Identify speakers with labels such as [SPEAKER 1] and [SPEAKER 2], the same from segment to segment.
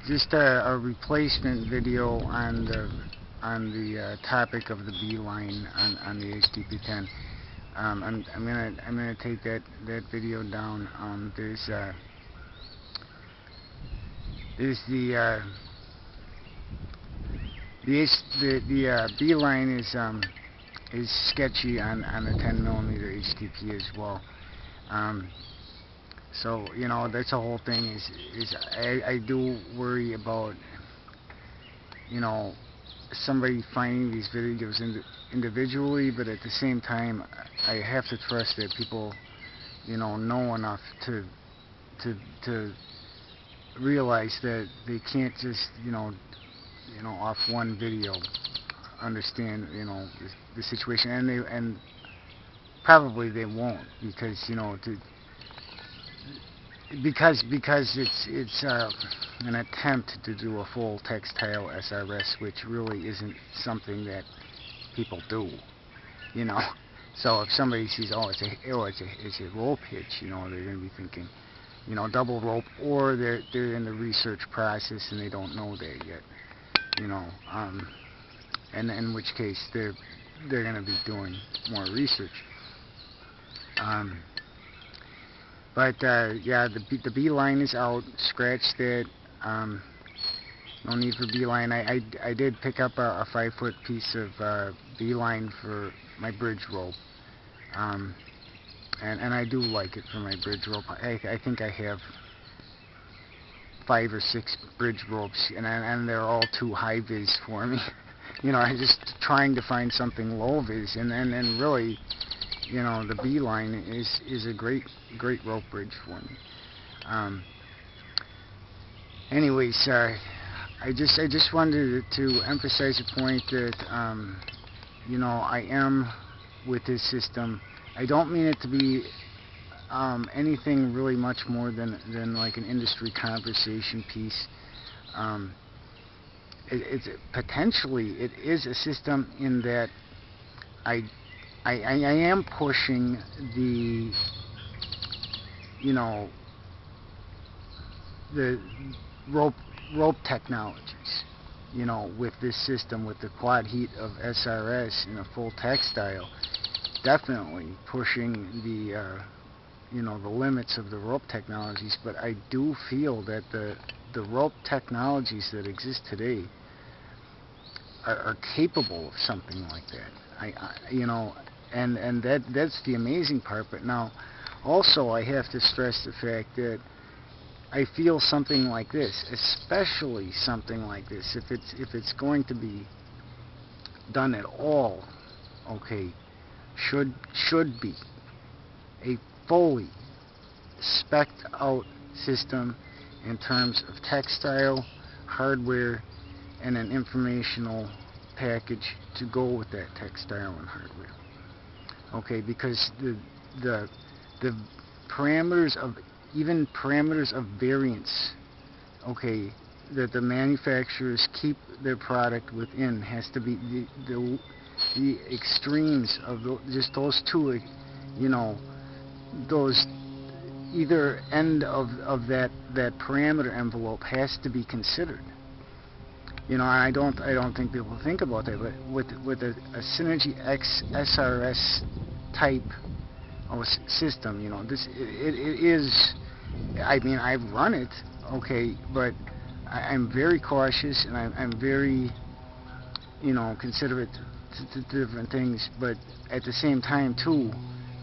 [SPEAKER 1] Just a replacement video on the topic of the beeline on the HTP10. I'm gonna take that video down. There's the beeline is sketchy on the 10mm HTP as well. So that's the whole thing. Is I do worry about somebody finding these videos individually, but at the same time, I have to trust that people know enough to realize that they can't just off one video understand the situation, and probably they won't, because because it's an attempt to do a full textile SRS, which really isn't something that people do, So if somebody sees, it's a rope hitch, they're going to be thinking, double rope, or they're in the research process and they don't know that yet, and in which case they're going to be doing more research. But yeah, the beeline is out. Scratch that. No need for beeline. I did pick up a 5-foot piece of beeline for my bridge rope, and I do like it for my bridge rope. I think I have 5 or 6 bridge ropes, and they're all too high vis for me. I'm just trying to find something low vis, and really, the beeline is a great rope bridge for me. Anyways, I just wanted to emphasize the point that I am with this system. I don't mean it to be anything really much more than like an industry conversation piece. It's potentially it is a system in that I am pushing the the rope technologies, with this system, with the quad heat of SRS in a full textile, definitely pushing the the limits of the rope technologies. But I do feel that the rope technologies that exist today are capable of something like that. And that's the amazing part. But now, also, I have to stress the fact that I feel something like this, especially something like this, if it's going to be done at all, okay, should be a fully spec'd out system in terms of textile, hardware, and an informational package to go with that textile and hardware. Okay, because the parameters of variance, okay, that the manufacturers keep their product within has to be the extremes of just those two, those either end of that parameter envelope has to be considered. I don't think people think about that, but with a Synergy X SRS type of system, this it is. I mean, I've run it, okay, but I'm very cautious, and I'm very, considerate to different things. But at the same time, too,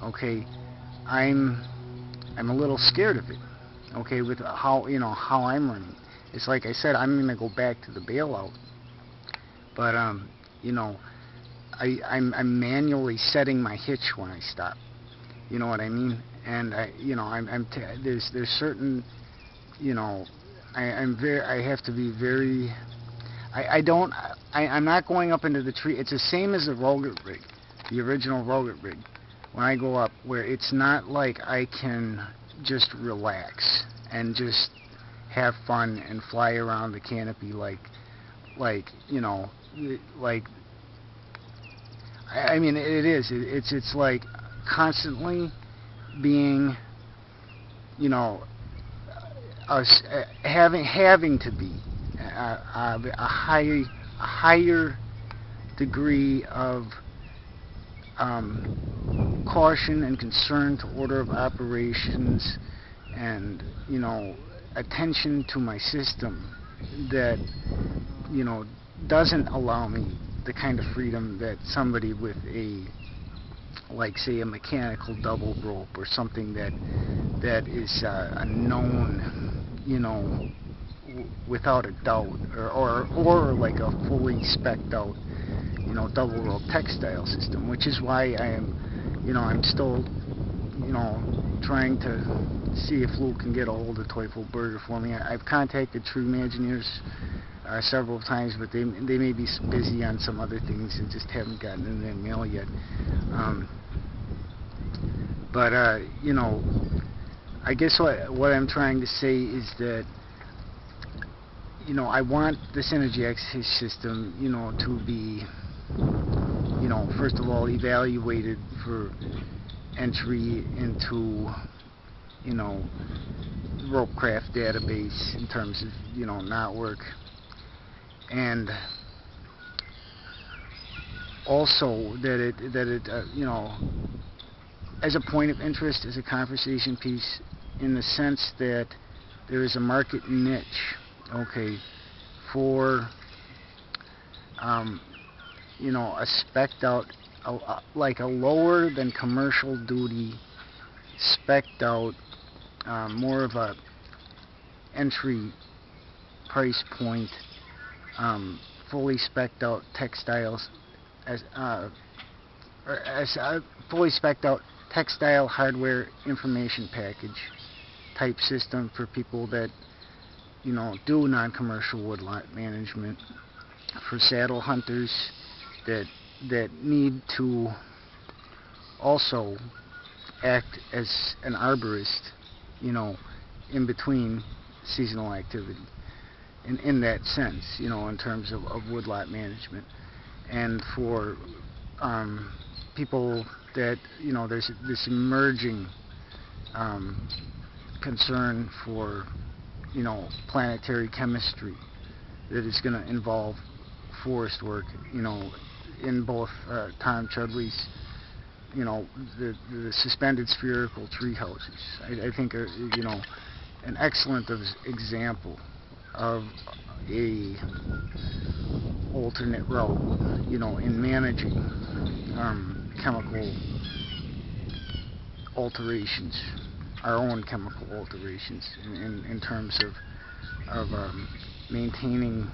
[SPEAKER 1] okay, I'm a little scared of it, okay, with how I'm running. It's like I said, I'm gonna go back to the bailout, but I'm manually setting my hitch when I stop. You know what I mean? And there's certain, I have to be very. I'm not going up into the tree. It's the same as the Roget rig, the original Roget rig. When I go up, where it's not like I can just relax and just have fun and fly around the canopy like I mean, it is. It's like constantly being, having to be a higher degree of caution and concern to order of operations, and attention to my system that doesn't allow me the kind of freedom that somebody with like say a mechanical double rope or something that is a known, without a doubt, or like a fully spec'd out, double rope textile system, which is why I'm still, trying to see if Lou can get a hold of Teufel Burger for me. I've contacted True Imagineers several times, but they may be busy on some other things and just haven't gotten in their mail yet. I guess what I'm trying to say is that, I want the Synergy X system, to be, first of all, evaluated for entry into, the Ropecraft database in terms of, knot work, and also that it as a point of interest, as a conversation piece, in the sense that there is a market niche, okay, for a spec'd out, like a lower than commercial duty, spec'd out, more of a entry price point, fully spec'd out textiles, as fully spec'd out textile hardware information package type system for people that do non-commercial woodlot management, for saddle hunters that need to also act as an arborist, in between seasonal activity, in that sense, in terms of woodlot management, and for people that, there's this emerging concern for, planetary chemistry that is going to involve forest work, in both Tom Chudley's, the suspended spherical tree houses. I think are, an excellent example of a alternate route, in managing chemical alterations, our own chemical alterations, in terms of maintaining,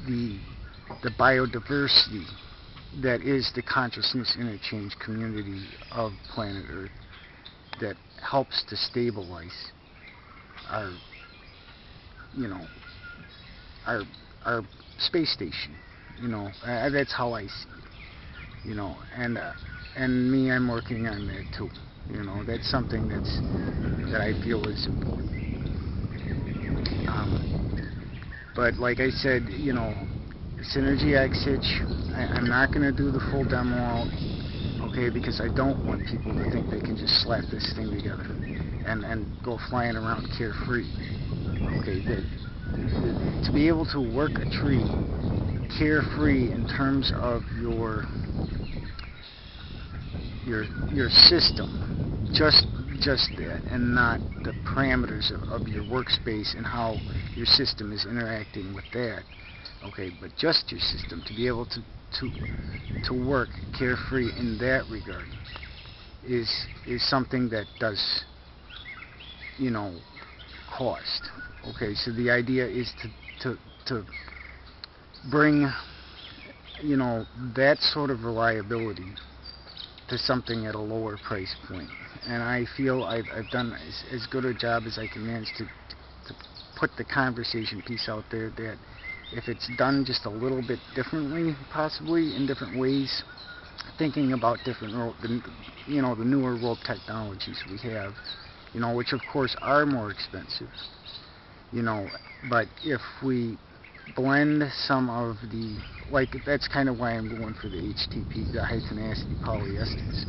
[SPEAKER 1] the biodiversity that is the consciousness interchange community of planet Earth, that helps to stabilize our, our space station. That's how I see it. And me, I'm working on that too. That's something that I feel is important. But like I said, Synergy X Hitch, I'm not going to do the full demo out, okay, because I don't want people to think they can just slap this thing together and go flying around carefree. Okay, to be able to work a tree carefree in terms of your system, just that, and not the parameters of your workspace and how your system is interacting with that. Okay, but just your system, to be able to work carefree in that regard is something that does, cost. Okay, so the idea is to bring, that sort of reliability to something at a lower price point. And I feel I've done as good a job as I can manage to put the conversation piece out there, that if it's done just a little bit differently, possibly in different ways, thinking about different the newer rope technologies we have, which of course are more expensive, but if we blend some of the, like, that's kind of why I'm going for the HTP, the high tenacity polyesters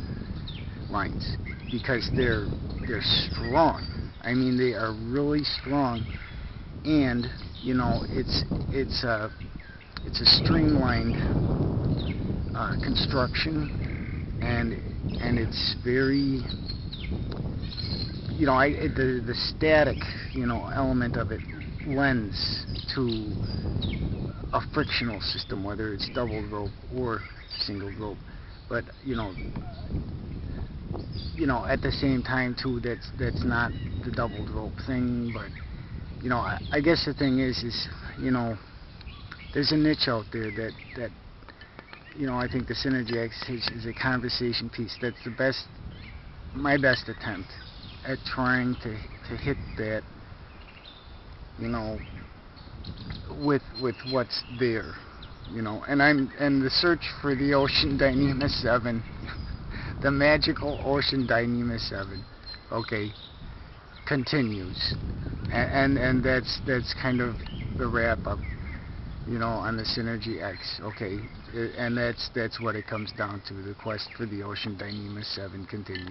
[SPEAKER 1] lines, because they're strong. I mean, they are really strong, and you know, it's a streamlined construction, and it's very, you know, the static, you know, element of it lends to a frictional system, whether it's double rope or single rope. But you know, at the same time too, that's not the double rope thing. But you know, I guess the thing is you know, there's a niche out there that you know, I think the Synergy X is a conversation piece. That's my best attempt at trying to hit that, you know, with what's there, you know. And the search for the Ocean Dyneema 7, the magical Ocean Dyneema 7, okay, continues, and that's kind of the wrap up, you know, on the Synergy X, okay, and that's what it comes down to. The quest for the Ocean Dyneema 7 continues.